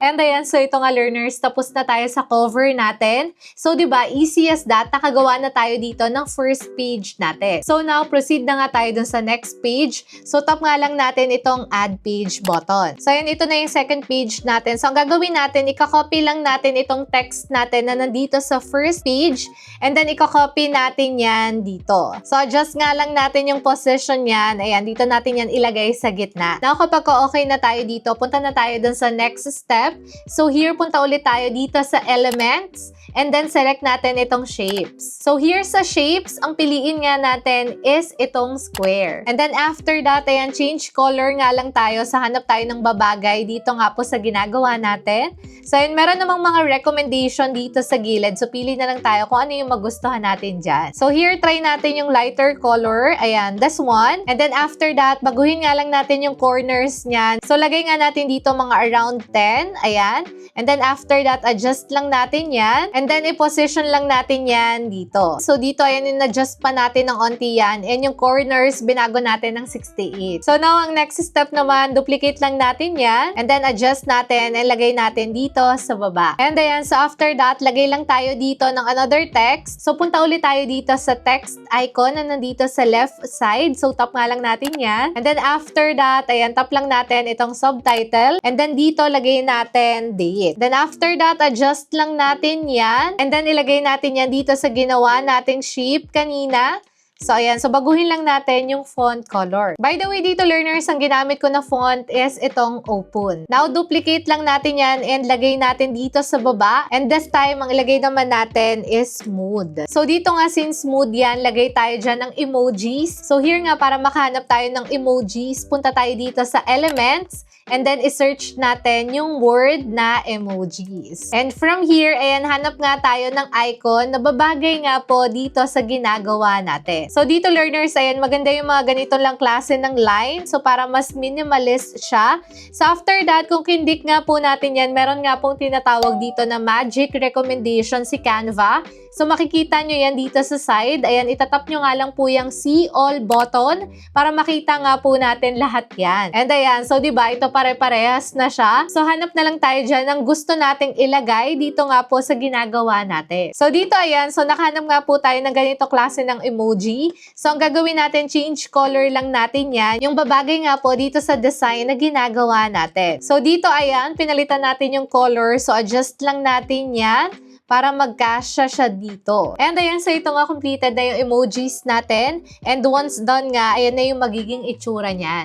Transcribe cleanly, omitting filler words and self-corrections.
And ayan, so ito nga learners, tapos na tayo sa cover natin. So, di ba, easy as that, nakagawa na tayo dito ng first page natin. So, now, proceed na nga tayo dun sa next page. So, tap nga lang natin itong add page button. So, ayan, ito na yung second page natin. So, ang gagawin natin, ikakopy lang natin itong text natin na nandito sa first page. And then, ikakopy natin yan dito. So, adjust nga lang natin yung position yan. Ayan, dito natin yan ilagay sa gitna. Now, kapag okay na tayo dito, punta na tayo dun sa next step. So, here, punta ulit tayo dito sa elements. And then, select natin itong shapes. So, here sa shapes, ang piliin nga natin is itong square. And then, after that, ayan, change color nga lang tayo. Sa hanap tayo ng babagay dito nga po sa ginagawa natin. So, ayan, meron namang mga recommendation dito sa gilid. So, pili na lang tayo kung ano yung magustuhan natin dyan. So, here, try natin yung lighter color. Ayan, this one. And then, after that, baguhin nga lang natin yung corners niyan. So, lagay nga natin dito mga around 10. Ayan. And then, after that, adjust lang natin yan. And then, i-position lang natin yan dito. So, dito, ayan, in-adjust pa natin ng onti yan. And yung corners, binago natin ng 68. So, now, ang next step naman, duplicate lang natin yan. And then, adjust natin and lagay natin dito sa baba. And ayan, so after that, lagay lang tayo dito ng another text. So, punta ulit tayo dito sa text icon na nandito sa left side. So, tap nga lang natin yan. And then, after that, ayan, tap lang natin itong subtitle. And then, dito, lagay natin date. Then, after that, adjust lang natin yan. And then, ilagay natin yan dito sa ginawa nating shape kanina. So, ayan. So, baguhin lang natin yung font color. By the way, dito, learners, ang ginamit ko na font is itong Open. Now, duplicate lang natin yan and lagay natin dito sa baba. And this time, ang ilagay naman natin is Smooth. So, dito nga, since smooth yan, lagay tayo dyan ng emojis. So, here nga, para makahanap tayo ng emojis, punta tayo dito sa Elements. And then, isearch natin yung word na emojis. And from here, ayan, hanap nga tayo ng icon na babagay nga po dito sa ginagawa natin. So, dito, learners, ayan, maganda yung mga ganito lang klase ng line. So, para mas minimalist siya. So, after that, kung kindik nga po natin yan, meron nga pong tinatawag dito na magic recommendation si Canva. So, makikita nyo yan dito sa side. Ayan, itatap nyo nga lang po yung see all button para makita nga po natin lahat yan. And ayan, so diba, ito pare-parehas na siya. So, hanap na lang tayo dyan ng gusto nating ilagay dito nga po sa ginagawa natin. So, dito ayan, so nakahanap nga po tayo ng ganito klase ng emoji. So, ang gagawin natin, change color lang natin yan. Yung babagay nga po dito sa design na ginagawa natin. So, dito ayan, pinalitan natin yung color. So, adjust lang natin yan para magkasya siya dito. And ayan, so ito nga completed na yung emojis natin. And once done nga, ayan na yung magiging itsura niyan.